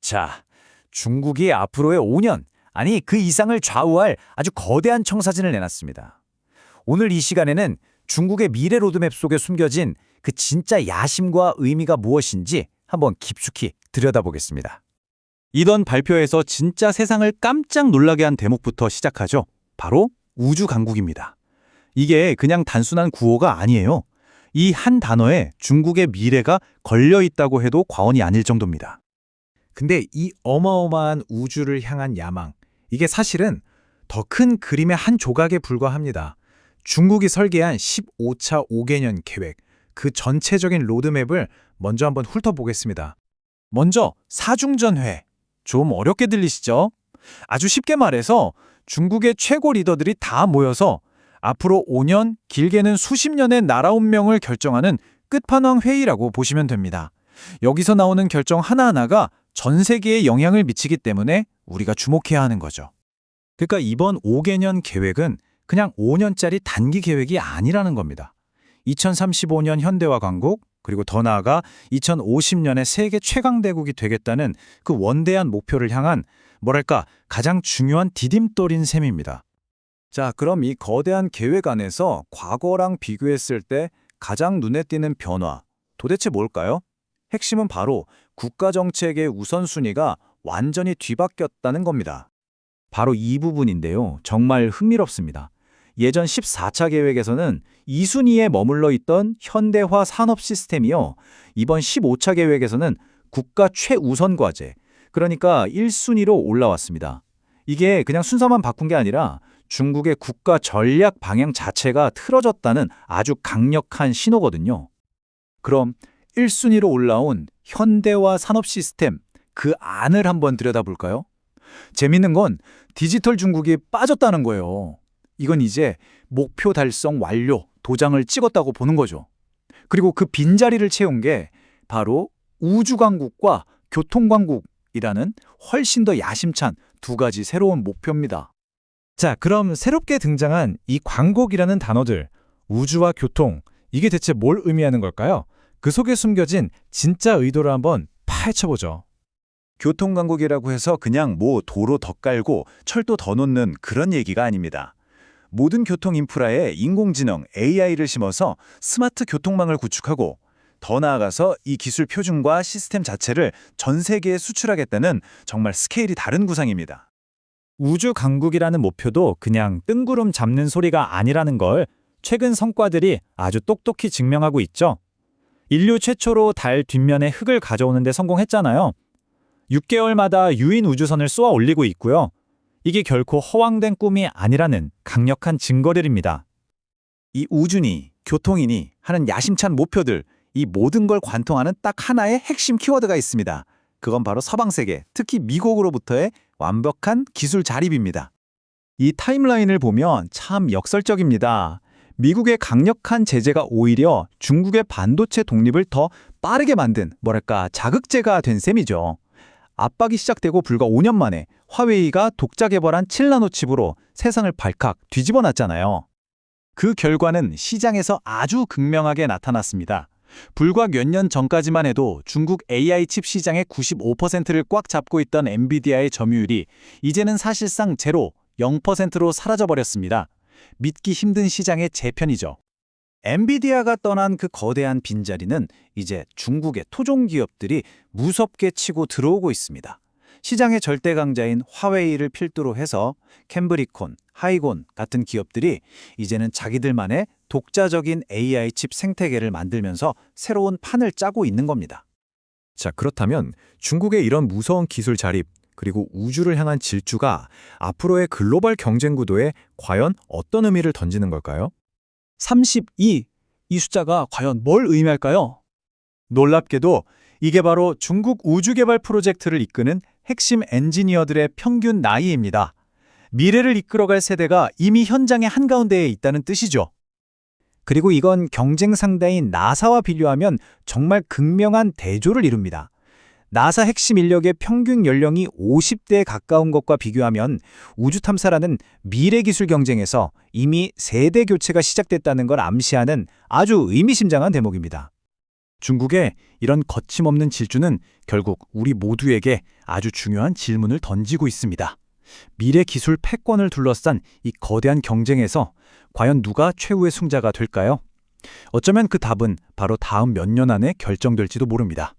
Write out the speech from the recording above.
자, 중국이 앞으로의 5년, 아니 그 이상을 좌우할 아주 거대한 청사진을 내놨습니다. 오늘 이 시간에는 중국의 미래 로드맵 속에 숨겨진 그 진짜 야심과 의미가 무엇인지 한번 깊숙이 들여다보겠습니다. 이번 발표에서 진짜 세상을 깜짝 놀라게 한 대목부터 시작하죠. 바로 우주 강국입니다. 이게 그냥 단순한 구호가 아니에요. 이 한 단어에 중국의 미래가 걸려 있다고 해도 과언이 아닐 정도입니다. 근데 이 어마어마한 우주를 향한 야망, 이게 사실은 더 큰 그림의 한 조각에 불과합니다. 중국이 설계한 15차 5개년 계획, 그 전체적인 로드맵을 먼저 한번 훑어보겠습니다. 먼저 사중전회. 좀 어렵게 들리시죠? 아주 쉽게 말해서 중국의 최고 리더들이 다 모여서 앞으로 5년, 길게는 수십 년의 나라 운명을 결정하는 끝판왕 회의라고 보시면 됩니다. 여기서 나오는 결정 하나하나가 전 세계에 영향을 미치기 때문에 우리가 주목해야 하는 거죠. 그러니까 이번 5개년 계획은 그냥 5년짜리 단기 계획이 아니라는 겁니다. 2035년 현대화 강국, 그리고 더 나아가 2050년에 세계 최강대국이 되겠다는 그 원대한 목표를 향한 뭐랄까 가장 중요한 디딤돌인 셈입니다. 자, 그럼 이 거대한 계획 안에서 과거랑 비교했을 때 가장 눈에 띄는 변화, 도대체 뭘까요? 핵심은 바로 국가 정책의 우선순위가 완전히 뒤바뀌었다는 겁니다. 바로 이 부분인데요. 정말 흥미롭습니다. 예전 14차 계획에서는 2순위에 머물러 있던 현대화 산업 시스템이요. 이번 15차 계획에서는 국가 최우선 과제, 그러니까 1순위로 올라왔습니다. 이게 그냥 순서만 바꾼 게 아니라 중국의 국가 전략 방향 자체가 틀어졌다는 아주 강력한 신호거든요. 그럼 1순위로 올라온 현대화 산업 시스템, 그 안을 한번 들여다볼까요? 재밌는 건 디지털 중국이 빠졌다는 거예요. 이건 이제 목표 달성 완료, 도장을 찍었다고 보는 거죠. 그리고 그 빈자리를 채운 게 바로 우주강국과 교통강국이라는 훨씬 더 야심찬 두 가지 새로운 목표입니다. 자, 그럼 새롭게 등장한 이 광곡이라는 단어들, 우주와 교통, 이게 대체 뭘 의미하는 걸까요? 그 속에 숨겨진 진짜 의도를 한번 파헤쳐보죠. 교통강국이라고 해서 그냥 뭐 도로 더 깔고 철도 더 놓는 그런 얘기가 아닙니다. 모든 교통 인프라에 인공지능 AI를 심어서 스마트 교통망을 구축하고 더 나아가서 이 기술 표준과 시스템 자체를 전 세계에 수출하겠다는 정말 스케일이 다른 구상입니다. 우주 강국이라는 목표도 그냥 뜬구름 잡는 소리가 아니라는 걸 최근 성과들이 아주 똑똑히 증명하고 있죠. 인류 최초로 달 뒷면에 흙을 가져오는 데 성공했잖아요. 6개월마다 유인 우주선을 쏘아 올리고 있고요. 이게 결코 허황된 꿈이 아니라는 강력한 증거들입니다. 이 우주니, 교통이니 하는 야심찬 목표들, 이 모든 걸 관통하는 딱 하나의 핵심 키워드가 있습니다. 그건 바로 서방세계, 특히 미국으로부터의 완벽한 기술 자립입니다. 이 타임라인을 보면 참 역설적입니다. 미국의 강력한 제재가 오히려 중국의 반도체 독립을 더 빠르게 만든, 뭐랄까, 자극제가 된 셈이죠. 압박이 시작되고 불과 5년 만에 화웨이가 독자 개발한 7나노 칩으로 세상을 발칵 뒤집어 놨잖아요. 그 결과는 시장에서 아주 극명하게 나타났습니다. 불과 몇 년 전까지만 해도 중국 AI 칩 시장의 95%를 꽉 잡고 있던 엔비디아의 점유율이 이제는 사실상 제로, 0%로 사라져버렸습니다. 믿기 힘든 시장의 재편이죠. 엔비디아가 떠난 그 거대한 빈자리는 이제 중국의 토종 기업들이 무섭게 치고 들어오고 있습니다. 시장의 절대 강자인 화웨이를 필두로 해서 캠브리콘, 하이곤 같은 기업들이 이제는 자기들만의 독자적인 AI 칩 생태계를 만들면서 새로운 판을 짜고 있는 겁니다. 자, 그렇다면 중국의 이런 무서운 기술 자립, 그리고 우주를 향한 질주가 앞으로의 글로벌 경쟁 구도에 과연 어떤 의미를 던지는 걸까요? 32, 이 숫자가 과연 뭘 의미할까요? 놀랍게도 이게 바로 중국 우주개발 프로젝트를 이끄는 핵심 엔지니어들의 평균 나이입니다. 미래를 이끌어갈 세대가 이미 현장의 한가운데에 있다는 뜻이죠. 그리고 이건 경쟁 상대인 나사와 비교하면 정말 극명한 대조를 이룹니다. 나사 핵심 인력의 평균 연령이 50대에 가까운 것과 비교하면 우주 탐사라는 미래 기술 경쟁에서 이미 세대 교체가 시작됐다는 걸 암시하는 아주 의미심장한 대목입니다. 중국의 이런 거침없는 질주는 결국 우리 모두에게 아주 중요한 질문을 던지고 있습니다. 미래 기술 패권을 둘러싼 이 거대한 경쟁에서 과연 누가 최후의 승자가 될까요? 어쩌면 그 답은 바로 다음 몇 년 안에 결정될지도 모릅니다.